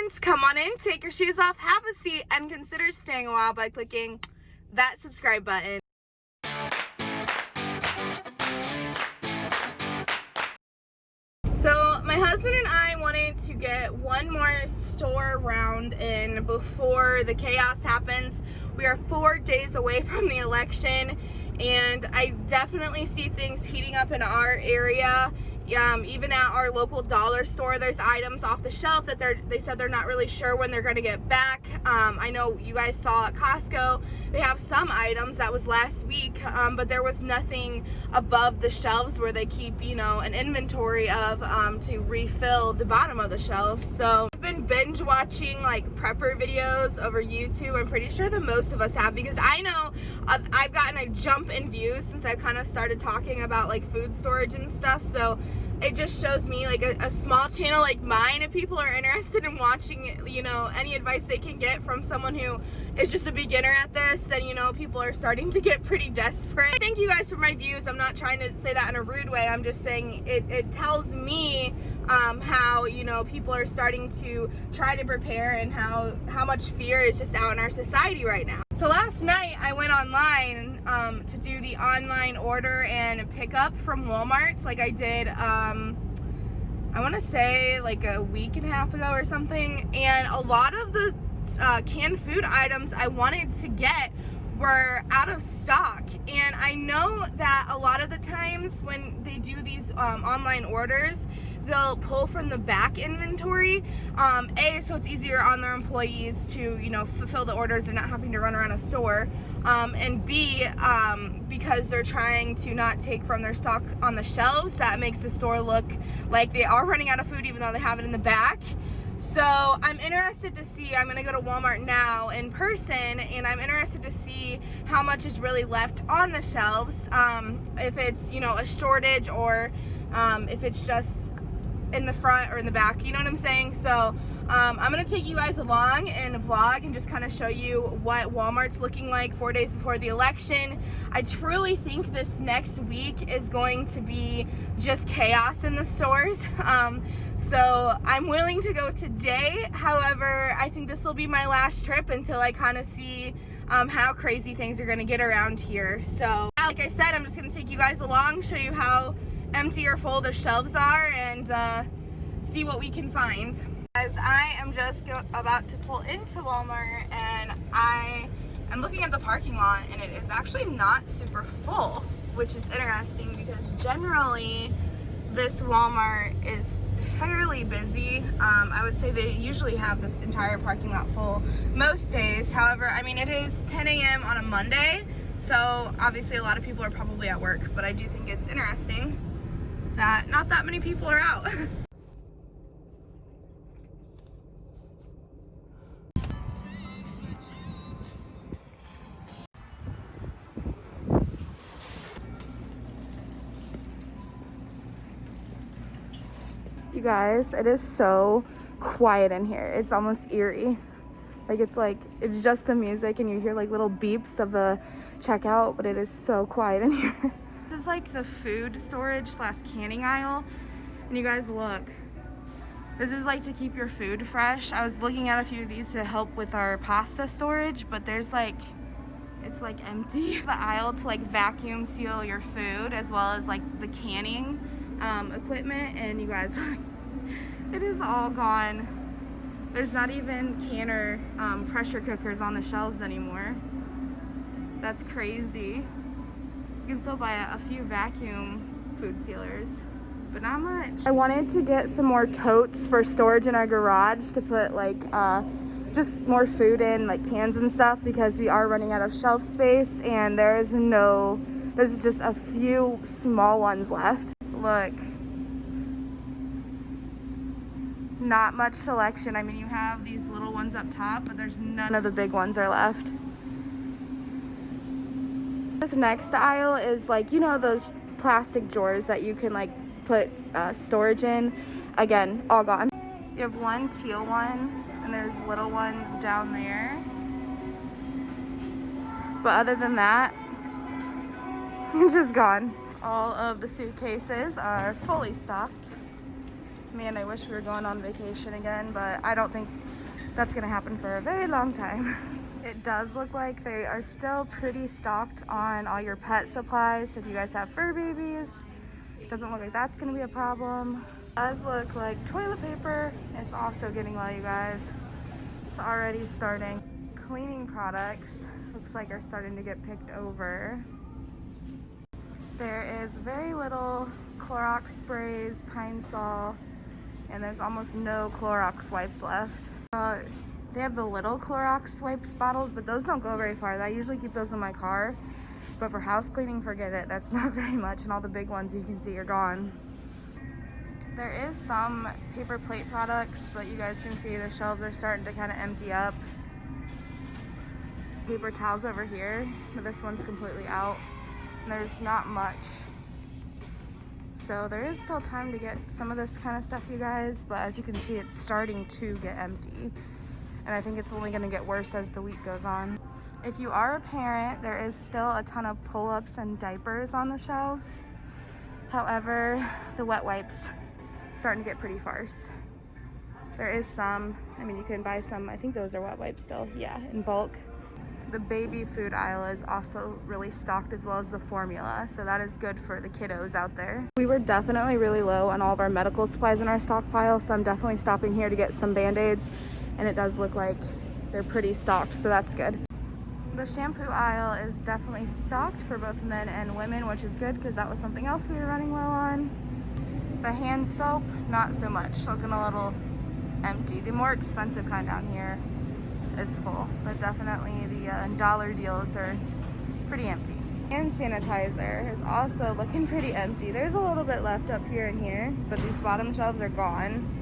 friends, come on in, take your shoes off, have a seat, and consider staying a while by clicking that subscribe button. So my husband and I wanted to get one more store round in before the chaos happens. We are 4 days away from the election, and I definitely see things heating up in our area. Even at our local dollar store, there's items off the shelf that they said they're not really sure when they're going to get back. I know you guys saw at Costco, they have some items that was last week, but there was nothing above the shelves where they keep, an inventory of to refill the bottom of the shelf. So I've been binge watching like prepper videos over YouTube. I'm pretty sure the most of us have, because I know I've gotten a jump in views since I kind of started talking about like food storage and stuff. So it just shows me like a small channel like mine, if people are interested in watching, any advice they can get from someone who is just a beginner at this, then, people are starting to get pretty desperate. Thank you guys for my views. I'm not trying to say that in a rude way. I'm just saying it tells me how, people are starting to try to prepare, and how much fear is just out in our society right now. So last night I went online to do the online order and pick up from Walmart, like I did I want to say like a week and a half ago or something. And a lot of the canned food items I wanted to get were out of stock. And I know that a lot of the times when they do these online orders, they'll pull from the back inventory, so it's easier on their employees to fulfill the orders. They're not having to run around a store, and B, because they're trying to not take from their stock on the shelves, that makes the store look like they are running out of food even though they have it in the back. So I'm interested to see, I'm gonna go to Walmart now in person, and I'm interested to see how much is really left on the shelves, if it's a shortage, or if it's just in the front or in the back, you know what I'm saying? So I'm gonna take you guys along in a vlog and just kind of show you what Walmart's looking like 4 days before the election. I truly think this next week is going to be just chaos in the stores. So I'm willing to go today. However, I think this will be my last trip until I kind of see how crazy things are gonna get around here. So like I said, I'm just gonna take you guys along, show you how empty or full the shelves are, and see what we can find. Guys, I am just about to pull into Walmart, and I am looking at the parking lot, and it is actually not super full, which is interesting because generally this Walmart is fairly busy. I would say they usually have this entire parking lot full most days. However, I mean, it is 10 a.m. on a Monday, so obviously a lot of people are probably at work, but I do think it's interesting that not that many people are out. You guys, it is so quiet in here. It's almost eerie. It's just the music, and you hear like little beeps of the checkout, but it is so quiet in here. This is like the food storage / canning aisle, and you guys look, this is like to keep your food fresh. I was looking at a few of these to help with our pasta storage, but there's it's like empty. The aisle to like vacuum seal your food, as well as like the canning equipment, and you guys, it is all gone. There's not even canner pressure cookers on the shelves anymore. That's crazy. You can still buy a few vacuum food sealers, but not much. I wanted to get some more totes for storage in our garage to put like just more food in, like cans and stuff, because we are running out of shelf space, and there's just a few small ones left. Look, not much selection. I mean, you have these little ones up top, but there's none of the big ones are left. This next aisle is like, those plastic drawers that you can like put storage in. Again, all gone. You have one teal one, and there's little ones down there. But other than that, it's just gone. All of the suitcases are fully stocked. Man, I wish we were going on vacation again, but I don't think that's gonna happen for a very long time. It does look like they are still pretty stocked on all your pet supplies. If you guys have fur babies, it doesn't look like that's gonna be a problem. It does look like toilet paper is also getting low, you guys. It's already starting. Cleaning products looks like are starting to get picked over. There is very little Clorox sprays, Pine Sol, and there's almost no Clorox wipes left. They have the little Clorox wipes bottles, but those don't go very far. I usually keep those in my car, but for house cleaning, forget it. That's not very much, and all the big ones you can see are gone. There is some paper plate products, but you guys can see the shelves are starting to kind of empty up. Paper towels over here, but this one's completely out. And there's not much. So there is still time to get some of this kind of stuff, you guys, but as you can see, it's starting to get empty. And I think it's only gonna get worse as the week goes on. If you are a parent, there is still a ton of pull-ups and diapers on the shelves. However, the wet wipes starting to get pretty sparse. There is some, I mean, you can buy some, I think those are wet wipes still, yeah, in bulk. The baby food aisle is also really stocked, as well as the formula, so that is good for the kiddos out there. We were definitely really low on all of our medical supplies in our stockpile, so I'm definitely stopping here to get some Band-Aids, and it does look like they're pretty stocked, so that's good. The shampoo aisle is definitely stocked for both men and women, which is good because that was something else we were running low on. The hand soap, not so much, looking a little empty. The more expensive kind down here is full, but definitely the dollar deals are pretty empty. Hand sanitizer is also looking pretty empty. There's a little bit left up here and here, but these bottom shelves are gone.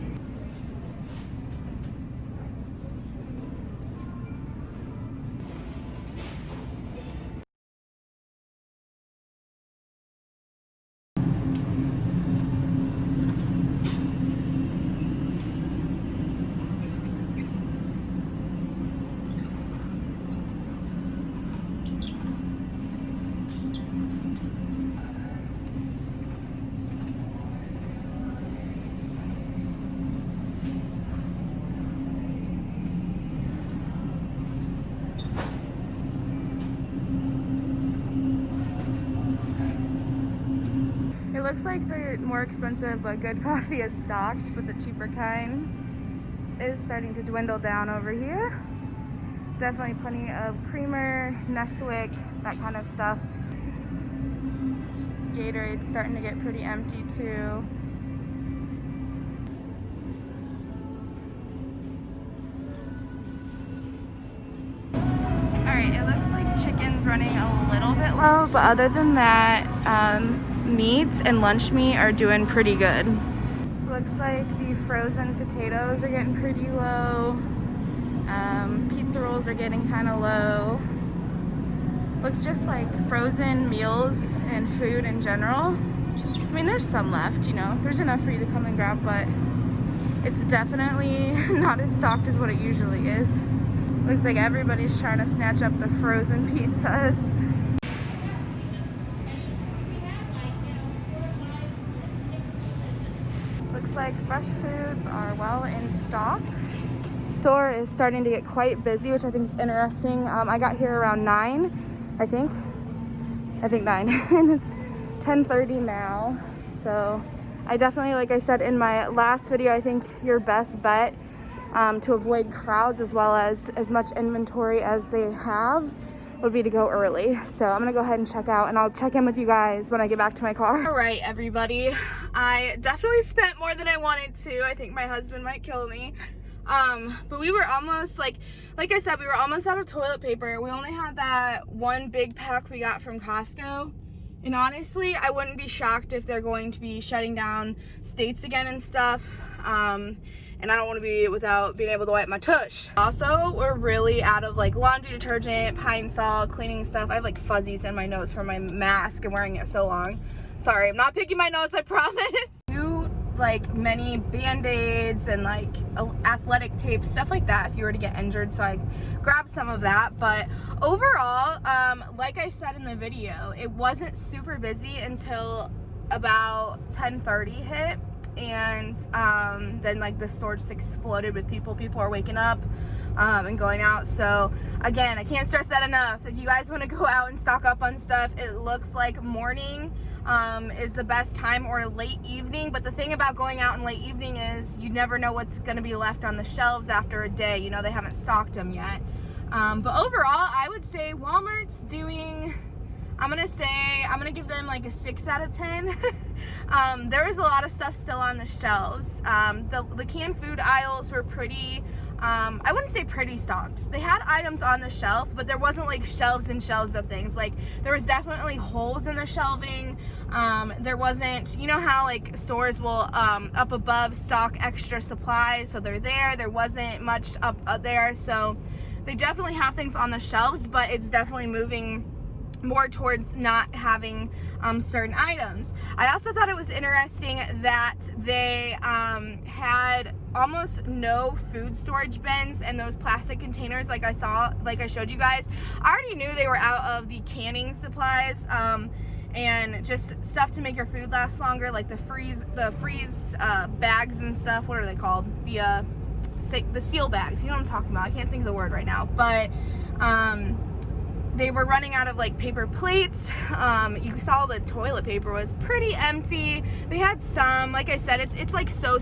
It looks like the more expensive but good coffee is stocked, but the cheaper kind is starting to dwindle down over here. Definitely plenty of creamer, Nesquik, that kind of stuff. Gatorade's starting to get pretty empty too. Alright, it looks like chicken's running a little bit low, but other than that, meats and lunch meat are doing pretty good. Looks like the frozen potatoes are getting pretty low. Pizza rolls are getting kind of low. Looks just like frozen meals and food in general. I mean, there's some left, you know. There's enough for you to come and grab, but it's definitely not as stocked as what it usually is. Looks like everybody's trying to snatch up the frozen pizzas. Looks like fresh foods are well in stock. The store is starting to get quite busy, which I think is interesting. I got here around 9, I think 9, and it's 10:30 now. So I definitely, like I said in my last video, I think your best bet to avoid crowds as well as much inventory as they have would be to go early. So I'm gonna go ahead and check out, and I'll check in with you guys when I get back to my car. All right, everybody, I definitely spent more than I wanted to. I think my husband might kill me. But we were almost, like I said, we were almost out of toilet paper. We only had that one big pack we got from Costco. And honestly, I wouldn't be shocked if they're going to be shutting down states again and stuff. And I don't want to be without being able to wipe my tush. Also, we're really out of like laundry detergent, Pine Sol, cleaning stuff. I have like fuzzies in my nose from my mask and wearing it so long. Sorry, I'm not picking my nose, I promise. Like many Band-Aids and like athletic tape, stuff like that if you were to get injured, so I grabbed some of that. But overall, like I said in the video, it wasn't super busy until about 10:30 hit. and then like the store just exploded with people. People are waking up and going out. So again, I can't stress that enough. If you guys want to go out and stock up on stuff, it looks like morning is the best time, or late evening. But the thing about going out in late evening is you never know what's going to be left on the shelves after a day. You know, they haven't stocked them yet. But overall, I would say Walmart's doing, I'm gonna give them like a 6 out of 10. There was a lot of stuff still on the shelves. The canned food aisles were pretty, I wouldn't say pretty stocked. They had items on the shelf, but there wasn't like shelves and shelves of things. Like there was definitely holes in the shelving. There wasn't, you know how like stores will up above stock extra supplies, so they're there. There wasn't much up there, so they definitely have things on the shelves, but it's definitely moving more towards not having certain items. I also thought it was interesting that they had almost no food storage bins in those plastic containers like I showed you guys. I already knew they were out of the canning supplies and just stuff to make your food last longer, like the freeze bags and stuff. What are they called? The seal bags. You know what I'm talking about. I can't think of the word right now, but they were running out of like paper plates. You saw the toilet paper was pretty empty. They had some, like I said, it's like so.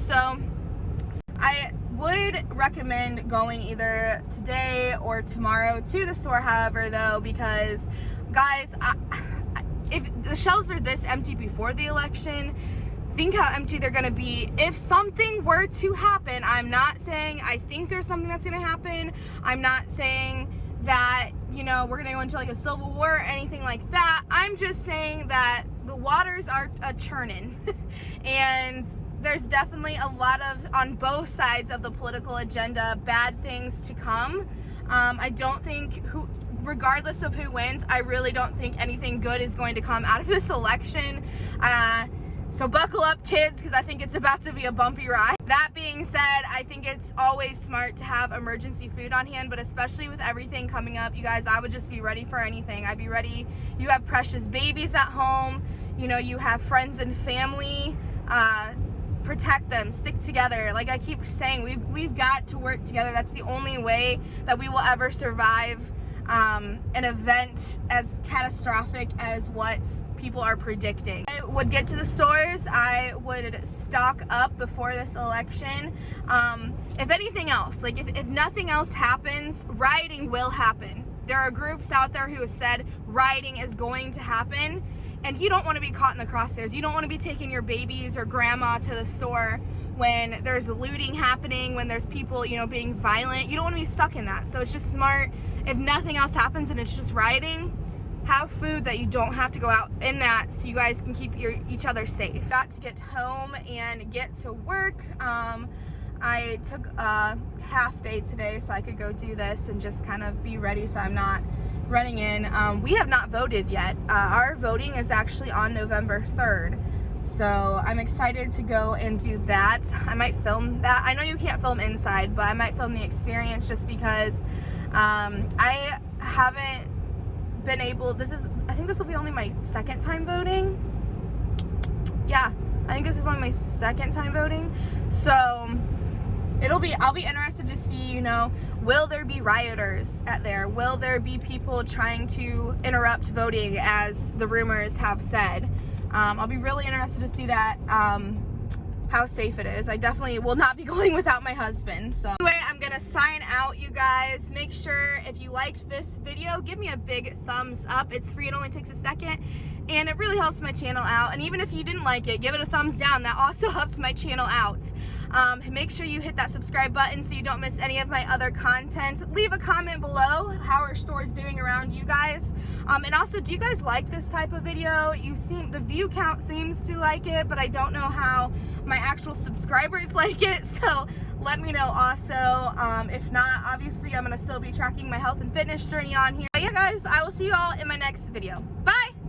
I would recommend going either today or tomorrow to the store, however, though, because guys, if the shelves are this empty before the election, think how empty they're gonna be if something were to happen. I'm not saying I think there's something that's gonna happen. I'm not saying that, you know, we're gonna go into like a civil war or anything like that. I'm just saying that the waters are churning and there's definitely a lot of, on both sides of the political agenda, bad things to come. I don't think regardless of who wins, I really don't think anything good is going to come out of this election. So buckle up, kids, because I think it's about to be a bumpy ride. That being said, I think it's always smart to have emergency food on hand, but especially with everything coming up, you guys, I would just be ready for anything. I'd be ready. You have precious babies at home. You know, you have friends and family. Protect them, stick together. Like I keep saying, we've got to work together. That's the only way that we will ever survive an event as catastrophic as what people are predicting. I would get to the stores. I would stock up before this election. If anything else, like if nothing else happens, rioting will happen. There are groups out there who have said rioting is going to happen, and you don't want to be caught in the crosshairs. You don't want to be taking your babies or grandma to the store when there's looting happening, when there's people, you know, being violent. You don't want to be stuck in that. So it's just smart, if nothing else happens and it's just rioting, have food that you don't have to go out in that, so you guys can keep each other safe. Got to get home and get to work. I took a half day today so I could go do this and just kind of be ready so I'm not running in. We have not voted yet. Our voting is actually on November 3rd. So I'm excited to go and do that. I might film that. I know you can't film inside, but I might film the experience just because I haven't been able, I think this will be only my second time voting. Yeah, I think this is only my second time voting. So I'll be interested to see, you know, will there be rioters at there? Will there be people trying to interrupt voting, as the rumors have said? I'll be really interested to see that, how safe it is. I definitely will not be going without my husband. So anyway, I'm gonna sign out, you guys. Make sure if you liked this video, give me a big thumbs up. It's free, it only takes a second, and it really helps my channel out. And even if you didn't like it, give it a thumbs down. That also helps my channel out. Make sure you hit that subscribe button so you don't miss any of my other content. Leave a comment below how our store is doing around you guys. And also, do you guys like this type of video? The view count seems to like it, but I don't know how my actual subscribers like it. So let me know also. If not, obviously I'm gonna still be tracking my health and fitness journey on here. But yeah guys, I will see you all in my next video. Bye!